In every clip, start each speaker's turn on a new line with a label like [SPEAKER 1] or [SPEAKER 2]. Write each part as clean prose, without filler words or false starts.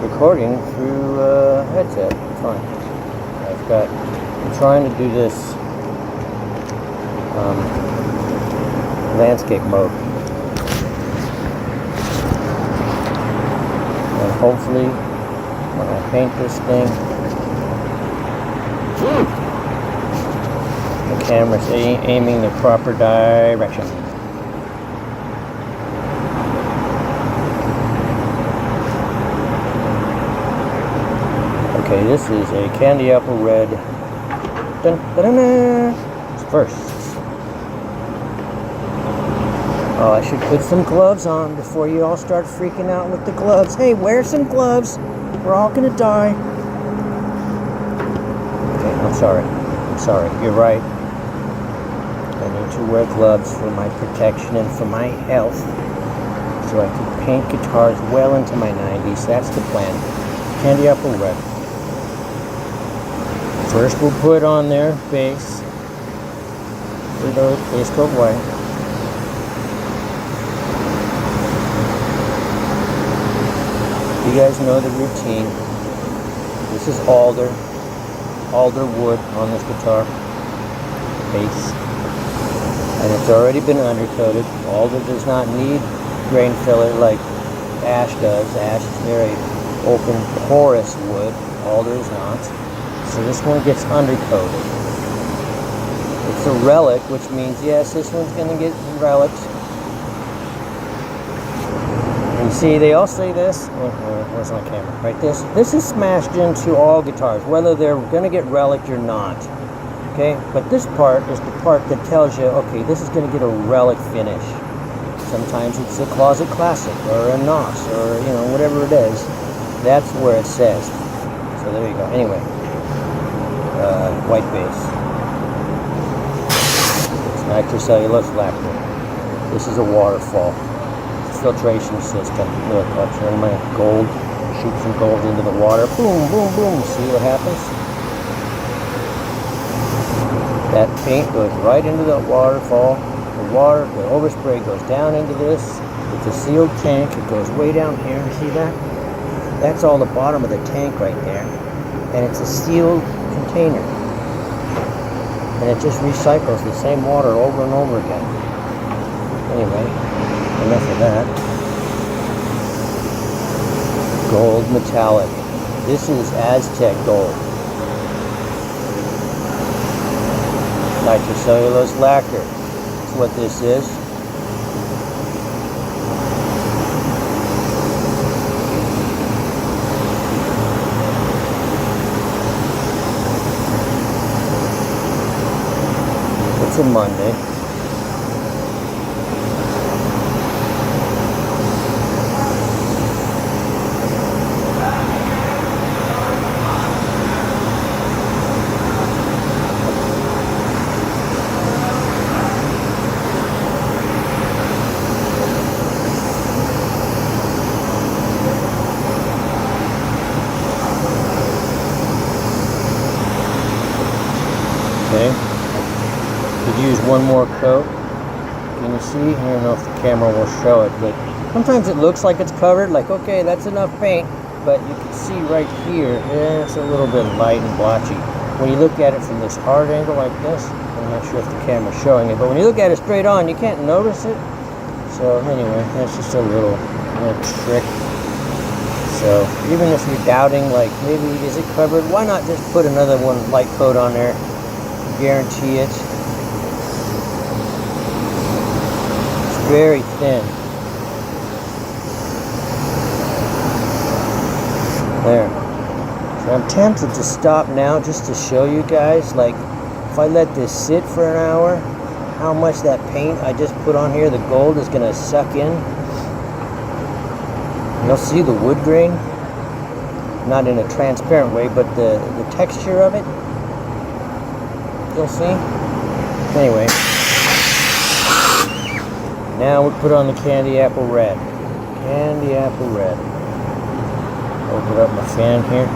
[SPEAKER 1] recording through headset. Fine. I'm trying to do this landscape mode. And hopefully when I paint this thing, the camera's aiming the proper direction. Okay, this is a candy apple red. Dun, dun, dun, dun. It's first. Oh, I should put some gloves on before you all start freaking out with the gloves. Hey, wear some gloves. We're all gonna die. Okay, I'm sorry. You're right. I need to wear gloves for my protection and for my health, so I can paint guitars well into my 90s. That's the plan. Candy apple red. First we'll put on there bass. Bass coat white. You guys know the routine. This is alder wood on this guitar base, and it's already been undercoated. Alder does not need grain filler like ash does. Ash is very open, porous wood. Alder is not. So this one gets undercoated. It's a relic, which means yes, this one's going to get relics. You see, they all say this. Where's my camera? Right, this is smashed into all guitars, whether they're going to get relic or not. Okay, but this part is the part that tells you, okay, this is going to get a relic finish. Sometimes it's a Closet Classic or a NOS or whatever it is. That's where it says. So there you go. Anyway, white base. It's nitrocellulose lacquer. This is a waterfall filtration system. Look, I'll turn my gold, shoot some gold into the water. Boom, boom, boom. See what happens? That paint goes right into the waterfall. The overspray goes down into this. It's a sealed tank. It goes way down here. See that? That's all the bottom of the tank right there. And it's a sealed container. And it just recycles the same water over and over again. Anyway. Enough of that. Gold metallic. This is Aztec gold. Nitrocellulose lacquer. That's what this is. It's a Monday. Okay, could use one more coat. Can you see? I don't know if the camera will show it, but sometimes it looks like it's covered, like, okay, that's enough paint, but you can see right here, it's a little bit light and blotchy. When you look at it from this hard angle like this, I'm not sure if the camera's showing it, but when you look at it straight on, you can't notice it. So anyway, that's just a little trick. So even if you're doubting, like, maybe is it covered, why not just put another one light coat on there? Guarantee it. It's very thin. There. So I'm tempted to stop now just to show you guys, like, if I let this sit for an hour, how much that paint I just put on here, the gold, is going to suck in. You'll see the wood grain, not in a transparent way, but the texture of it. You'll see. Anyway, now we put on the candy apple red. Candy apple red. Open up my fan here.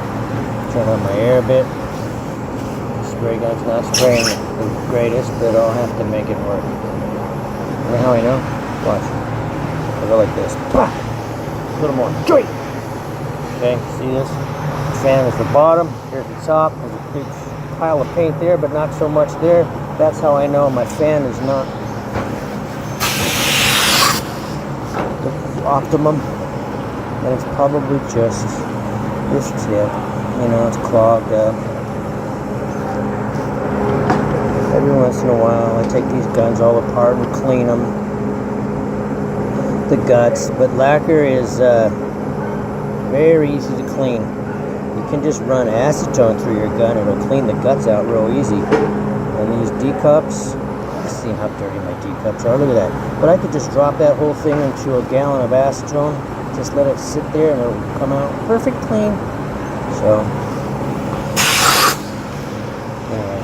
[SPEAKER 1] Turn on my air a bit. The spray gun's not spraying the greatest, but I'll have to make it work. You know how I know? Watch. I'll go like this. A little more. Joy! Okay, see this? Fan is the bottom, here's the top. There's a big pile of paint there, but not so much there. That's how I know my fan is not the optimum. And it's probably just this tip. You know, it's clogged up. Every once in a while, I take these guns all apart and clean them. The guts, but lacquer is very easy to clean. You can just run acetone through your gun, it'll clean the guts out real easy. And these D-cups, let's see how dirty my D-cups are, look at that. But I could just drop that whole thing into a gallon of acetone, just let it sit there and it'll come out perfect clean. So, anyway,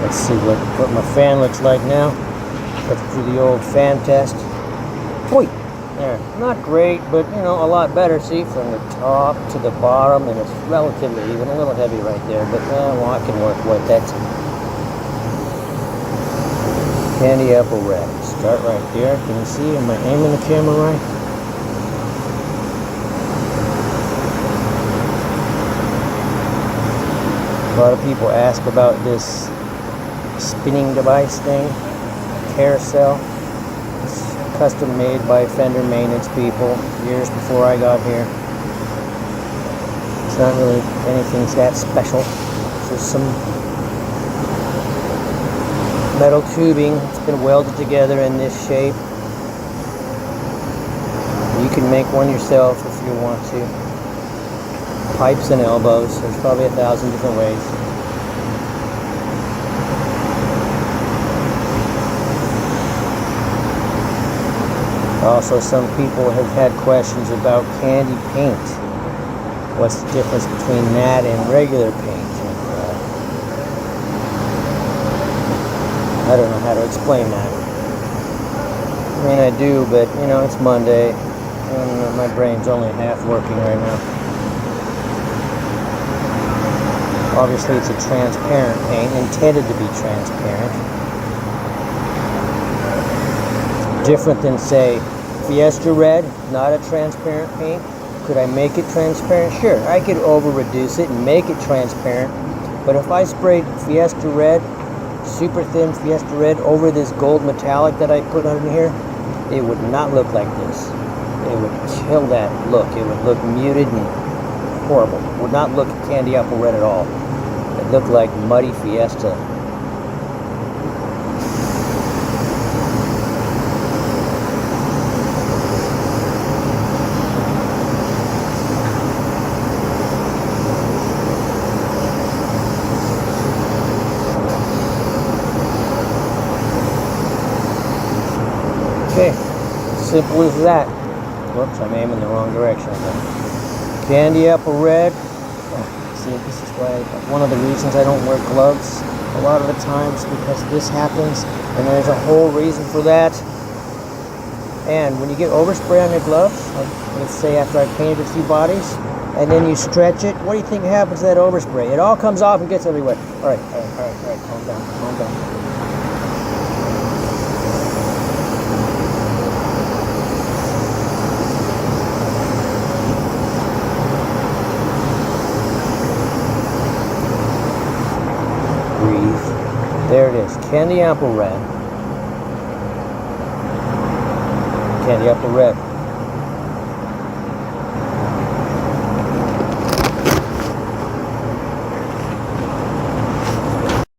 [SPEAKER 1] let's see what my fan looks like now. Let's do the old fan test. Wait. There, not great, but you know, a lot better. See, from the top to the bottom, and it's relatively even, a little heavy right there, but well, I can work with that. Candy apple red. Start right there. Can you see? Am I aiming the camera right? A lot of people ask about this spinning device thing, carousel. Custom made by Fender maintenance people years before I got here. It's not really anything that special. It's just some metal tubing. It's been welded together in this shape. You can make one yourself if you want to. Pipes and elbows. There's probably 1,000 different ways. Also, some people have had questions about candy paint. What's the difference between that and regular paint? I don't know how to explain that. I mean, I do, but you know, it's Monday, and my brain's only half working right now. Obviously, it's a transparent paint, intended to be transparent. Different than, say, Fiesta Red, not a transparent paint. Could I make it transparent? Sure, I could over-reduce it and make it transparent. But if I sprayed Fiesta Red, super thin Fiesta Red, over this gold metallic that I put on here, it would not look like this. It would kill that look. It would look muted and horrible. It would not look candy apple red at all. It looked like muddy Fiesta. Okay, simple as that. Whoops, I'm aiming the wrong direction. Candy apple red. See, this is why, one of the reasons I don't wear gloves a lot of the times, because this happens, and there's a whole reason for that. And when you get overspray on your gloves, like let's say after I painted a few bodies, and then you stretch it, what do you think happens to that overspray? It all comes off and gets everywhere. All right, calm down. There it is, candy apple red. Candy apple red.